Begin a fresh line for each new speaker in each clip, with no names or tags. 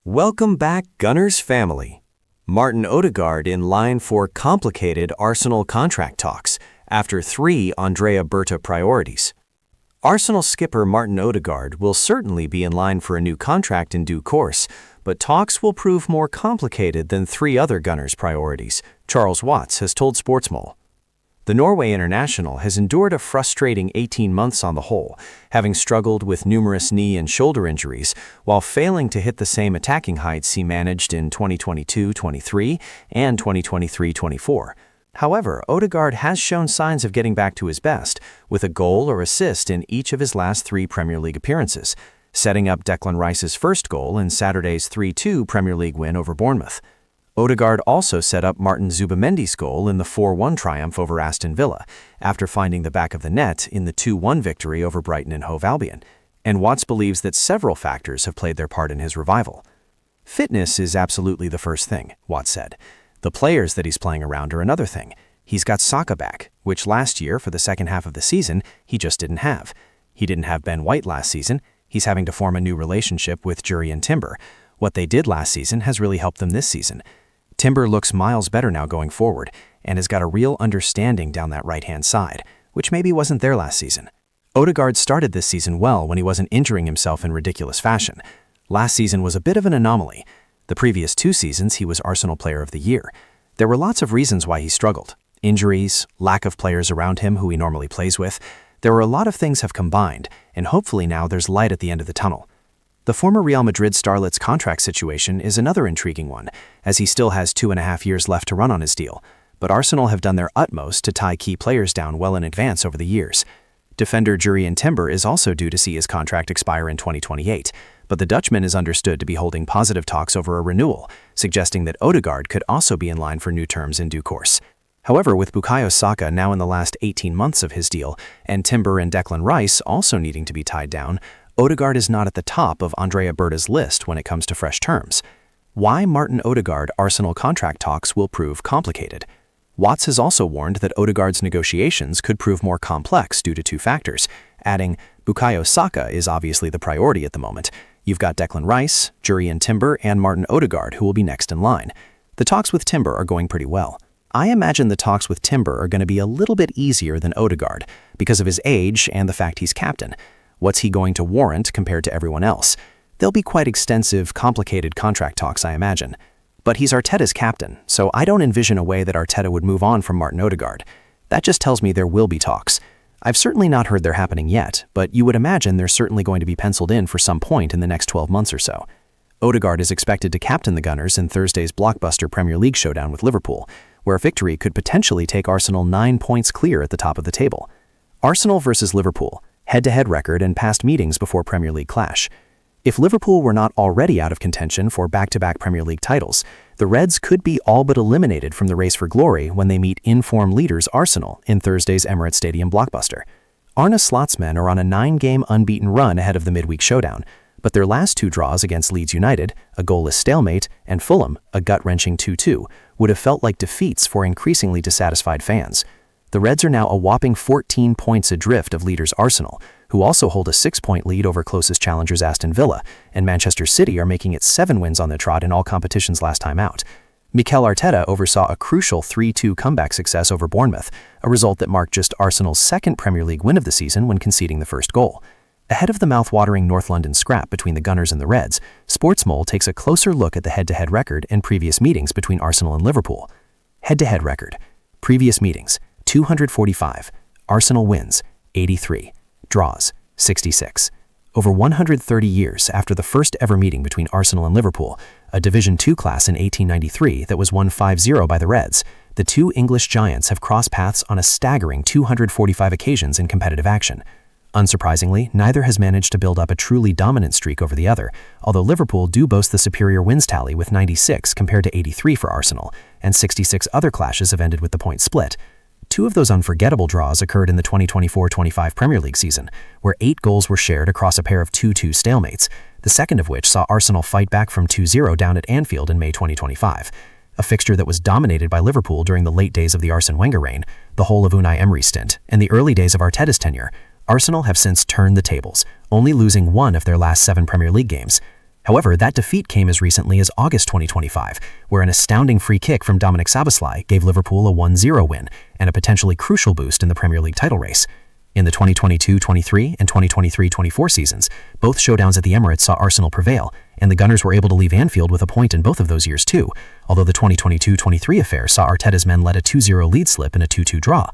Welcome back, Gunners family. Martin Odegaard in line for complicated Arsenal contract talks after 3 Andrea Berta priorities. Arsenal skipper Martin Odegaard will certainly be in line for a new contract in due course, but talks will prove more complicated than 3 other Gunners' priorities, Charles Watts has told Sportsmole. The Norway international has endured a frustrating 18 months on the whole, having struggled with numerous knee and shoulder injuries while failing to hit the same attacking heights he managed in 2022-23 and 2023-24. However, Ødegaard has shown signs of getting back to his best, with a goal or assist in each of his last 3 Premier League appearances, setting up Declan Rice's first goal in Saturday's 3-2 Premier League win over Bournemouth. Ødegaard also set up Martin Zubamendi's goal in the 4-1 triumph over Aston Villa, after finding the back of the net in the 2-1 victory over Brighton and Hove Albion, and Watts believes that several factors have played their part in his revival. Fitness is absolutely the first thing, Watts said. The players that he's playing around are another thing. He's got Saka back, which last year, for the second half of the season, he just didn't have. He didn't have Ben White last season. He's having to form a new relationship with Jurrien Timber. What they did last season has really helped them this season. Timber looks miles better now going forward and has got a real understanding down that right-hand side, which maybe wasn't there last season. Ødegaard started this season well when he wasn't injuring himself in ridiculous fashion. Last season was a bit of an anomaly. The previous 2 seasons he was Arsenal Player of the Year. There were lots of reasons why he struggled. Injuries, lack of players around him who he normally plays with. There were a lot of things have combined, and hopefully now there's light at the end of the tunnel. The former Real Madrid starlet's contract situation is another intriguing one, as he still has 2.5 years left to run on his deal, but Arsenal have done their utmost to tie key players down well in advance over the years. Defender Jurrien Timber is also due to see his contract expire in 2028, but the Dutchman is understood to be holding positive talks over a renewal, suggesting that Ødegaard could also be in line for new terms in due course. However, with Bukayo Saka now in the last 18 months of his deal, and Timber and Declan Rice also needing to be tied down, Ødegaard is not at the top of Andrea Berta's list when it comes to fresh terms. Why Martin Odegaard Arsenal contract talks will prove complicated. Watts has also warned that Ødegaard's negotiations could prove more complex due to 2 factors, adding, Bukayo Saka is obviously the priority at the moment. You've got Declan Rice, Jurrien Timber, and Martin Odegaard who will be next in line. The talks with Timber are going pretty well. I imagine the talks with Timber are going to be a little bit easier than Ødegaard because of his age and the fact he's captain. What's he going to warrant compared to everyone else? They'll be quite extensive, complicated contract talks, I imagine. But he's Arteta's captain, so I don't envision a way that Arteta would move on from Martin Odegaard. That just tells me there will be talks. I've certainly not heard they're happening yet, but you would imagine they're certainly going to be penciled in for some point in the next 12 months or so. Ødegaard is expected to captain the Gunners in Thursday's blockbuster Premier League showdown with Liverpool, where a victory could potentially take Arsenal 9 points clear at the top of the table. Arsenal versus Liverpool. Head-to-head record and past meetings before Premier League clash. If Liverpool were not already out of contention for back-to-back Premier League titles, the Reds could be all but eliminated from the race for glory when they meet in-form leaders Arsenal in Thursday's Emirates Stadium blockbuster. Arne Slot's men are on a 9-game unbeaten run ahead of the midweek showdown, but their last 2 draws against Leeds United, a goalless stalemate, and Fulham, a gut-wrenching 2-2, would have felt like defeats for increasingly dissatisfied fans. The Reds are now a whopping 14 points adrift of leaders Arsenal, who also hold a 6-point lead over closest challengers Aston Villa, and Manchester City are making it 7 wins on the trot in all competitions last time out. Mikel Arteta oversaw a crucial 3-2 comeback success over Bournemouth, a result that marked just Arsenal's 2nd Premier League win of the season when conceding the first goal. Ahead of the mouth-watering North London scrap between the Gunners and the Reds, Sportsmole takes a closer look at the head-to-head record and previous meetings between Arsenal and Liverpool. Head-to-head record. Previous meetings. 245. Arsenal wins, 83. Draws, 66. Over 130 years after the first ever meeting between Arsenal and Liverpool, a Division II class in 1893 that was won 5-0 by the Reds, the 2 English giants have crossed paths on a staggering 245 occasions in competitive action. Unsurprisingly, neither has managed to build up a truly dominant streak over the other, although Liverpool do boast the superior wins tally with 96 compared to 83 for Arsenal, and 66 other clashes have ended with the point split. 2 of those unforgettable draws occurred in the 2024-25 Premier League season, where 8 goals were shared across a pair of 2-2 stalemates, the second of which saw Arsenal fight back from 2-0 down at Anfield in May 2025. A fixture that was dominated by Liverpool during the late days of the Arsene Wenger reign, the whole of Unai Emery's stint, and the early days of Arteta's tenure. Arsenal have since turned the tables, only losing 1 of their last 7 Premier League games. However, that defeat came as recently as August 2025, where an astounding free kick from Dominic Szoboszlai gave Liverpool a 1-0 win and a potentially crucial boost in the Premier League title race. In the 2022-23 and 2023-24 seasons, both showdowns at the Emirates saw Arsenal prevail, and the Gunners were able to leave Anfield with a point in both of those years too, although the 2022-23 affair saw Arteta's men let a 2-0 lead slip in a 2-2 draw.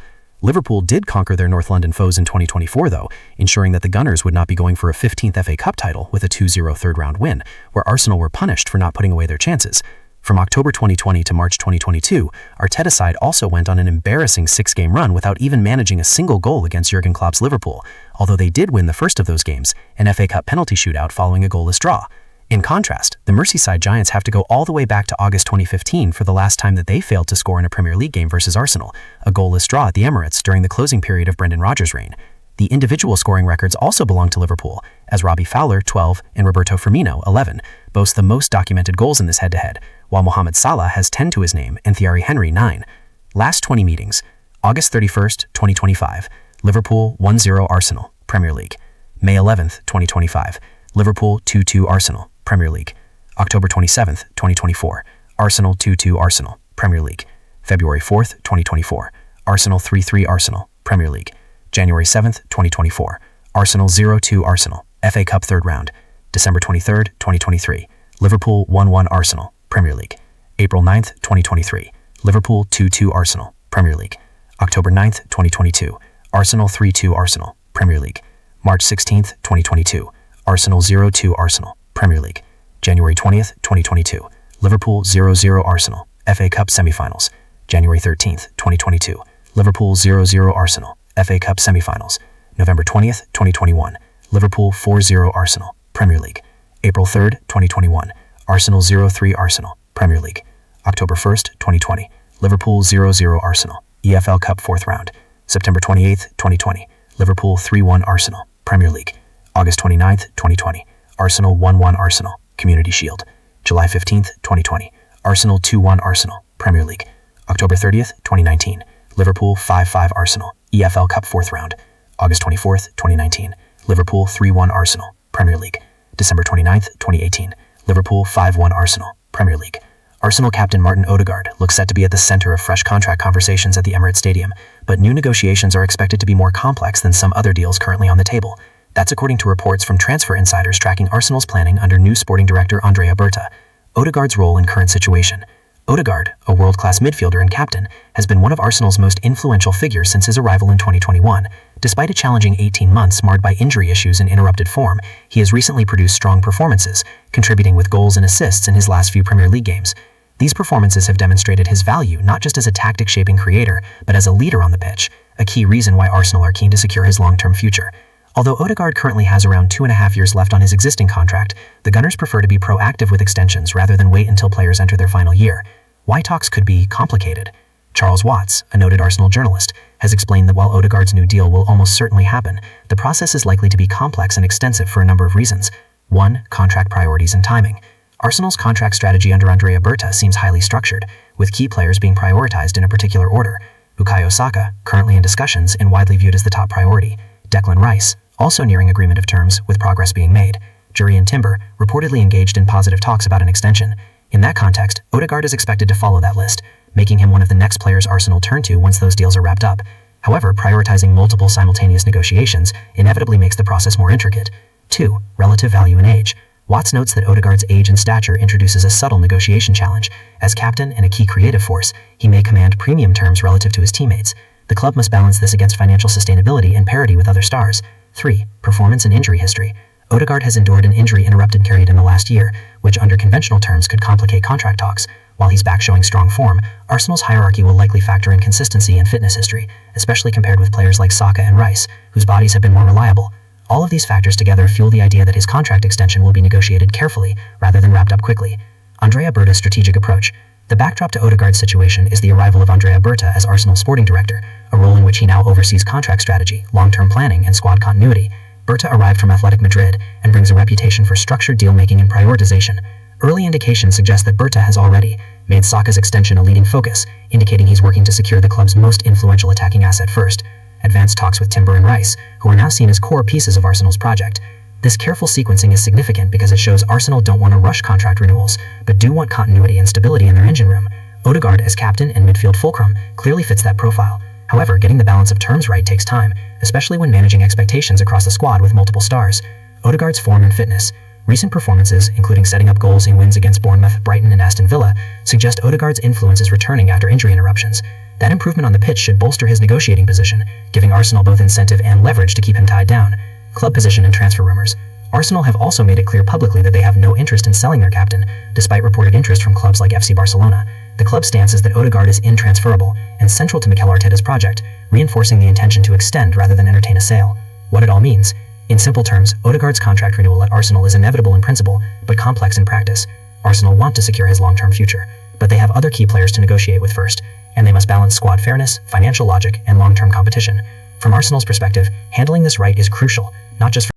Liverpool did conquer their North London foes in 2024 though, ensuring that the Gunners would not be going for a 15th FA Cup title with a 2-0 third-round win, where Arsenal were punished for not putting away their chances. From October 2020 to March 2022, Arteta's side also went on an embarrassing 6-game run without even managing a single goal against Jurgen Klopp's Liverpool, although they did win the first of those games, an FA Cup penalty shootout following a goalless draw. In contrast, the Merseyside Giants have to go all the way back to August 2015 for the last time that they failed to score in a Premier League game versus Arsenal, a goalless draw at the Emirates during the closing period of Brendan Rodgers' reign. The individual scoring records also belong to Liverpool, as Robbie Fowler, 12, and Roberto Firmino, 11, boast the most documented goals in this head-to-head, while Mohamed Salah has 10 to his name and Thierry Henry 9. Last 20 meetings: August 31st, 2025, Liverpool 1-0 Arsenal, Premier League. May 11th, 2025, Liverpool 2-2 Arsenal, Premier League. October 27th, 2024, Arsenal 2-2 Arsenal, Premier League. February 4th, 2024, Arsenal 3-3 Arsenal, Premier League. January 7th, 2024, Arsenal 0-2 Arsenal, FA Cup third round. December 23rd, 2023, Liverpool 1-1 Arsenal, Premier League. April 9th, 2023, Liverpool 2-2 Arsenal, Premier League. October 9th, 2022, Arsenal 3-2 Arsenal, Premier League. March 16th, 2022, Arsenal 0-2 Arsenal, Premier League. January 20th, 2022, Liverpool 0-0 Arsenal, FA Cup semifinals. January 13th, 2022, Liverpool 0-0 Arsenal, FA Cup semifinals. November 20th, 2021, Liverpool 4-0 Arsenal, Premier League. April 3rd, 2021, Arsenal 0-3 Arsenal, Premier League. October 1st, 2020, Liverpool 0-0 Arsenal, EFL Cup fourth round. September 28th, 2020, Liverpool 3-1 Arsenal, Premier League. August 29th, 2020, Arsenal 1-1 Arsenal, Community Shield. July 15th, 2020, Arsenal 2-1 Arsenal, Premier League. October 30th, 2019, Liverpool 5-5 Arsenal, EFL Cup fourth round. August 24th, 2019, Liverpool 3-1 Arsenal, Premier League. December 29th, 2018, Liverpool 5-1 Arsenal, Premier League. Arsenal captain Martin Odegaard looks set to be at the center of fresh contract conversations at the Emirates Stadium, but new negotiations are expected to be more complex than some other deals currently on the table. That's according to reports from transfer insiders tracking Arsenal's planning under new sporting director Andrea Berta. Odegaard's role in current situation. Odegaard, a world-class midfielder and captain, has been one of Arsenal's most influential figures since his arrival in 2021. Despite a challenging 18 months marred by injury issues and interrupted form, he has recently produced strong performances, contributing with goals and assists in his last few Premier League games. These performances have demonstrated his value not just as a tactic-shaping creator, but as a leader on the pitch, a key reason why Arsenal are keen to secure his long-term future. Although Ødegaard currently has around 2.5 years left on his existing contract, the Gunners prefer to be proactive with extensions rather than wait until players enter their final year. Why talks could be complicated? Charles Watts, a noted Arsenal journalist, has explained that while Ødegaard's new deal will almost certainly happen, the process is likely to be complex and extensive for a number of reasons. 1. Contract priorities and timing. Arsenal's contract strategy under Andrea Berta seems highly structured, with key players being prioritized in a particular order. Bukayo Saka, currently in discussions and widely viewed as the top priority. Declan Rice, also nearing agreement of terms, with progress being made. Jurrien Timber, reportedly engaged in positive talks about an extension. In that context, Ødegaard is expected to follow that list, making him one of the next players Arsenal turn to once those deals are wrapped up. However, prioritizing multiple simultaneous negotiations inevitably makes the process more intricate. 2. Relative value and age. Watts notes that Ødegaard's age and stature introduces a subtle negotiation challenge. As captain and a key creative force, he may command premium terms relative to his teammates. The club must balance this against financial sustainability and parity with other stars. 3. Performance and injury history. Ødegaard has endured an injury-interrupted period in the last year, which under conventional terms could complicate contract talks. While he's back showing strong form, Arsenal's hierarchy will likely factor in consistency and fitness history, especially compared with players like Saka and Rice, whose bodies have been more reliable. All of these factors together fuel the idea that his contract extension will be negotiated carefully rather than wrapped up quickly. Andrea Berta's strategic approach. The backdrop to Ødegaard's situation is the arrival of Andrea Berta as Arsenal's sporting director, a role in which he now oversees contract strategy, long-term planning, and squad continuity. Berta arrived from Athletic Madrid and brings a reputation for structured deal-making and prioritization. Early indications suggest that Berta has already made Saka's extension a leading focus, indicating he's working to secure the club's most influential attacking asset first. Advanced talks with Timber and Rice, who are now seen as core pieces of Arsenal's project.
This careful sequencing is significant because it shows Arsenal don't want to rush contract renewals, but do want continuity and stability in their engine room. Ødegaard as captain and midfield fulcrum clearly fits that profile. However, getting the balance of terms right takes time, especially when managing expectations across the squad with multiple stars. Ødegaard's form and fitness. Recent performances, including setting up goals in wins against Bournemouth, Brighton and Aston Villa, suggest Ødegaard's influence is returning after injury interruptions. That improvement on the pitch should bolster his negotiating position, giving Arsenal both incentive and leverage to keep him tied down. Club position and transfer rumors. Arsenal have also made it clear publicly that they have no interest in selling their captain, despite reported interest from clubs like FC Barcelona. The club's stance is that Ødegaard is intransferable and central to Mikel Arteta's project, reinforcing the intention to extend rather than entertain a sale. What it all means. In simple terms, Ødegaard's contract renewal at Arsenal is inevitable in principle, but complex in practice. Arsenal want to secure his long-term future, but they have other key players to negotiate with first, and they must balance squad fairness, financial logic, and long-term competition. From Arsenal's perspective, handling this right is crucial, not just for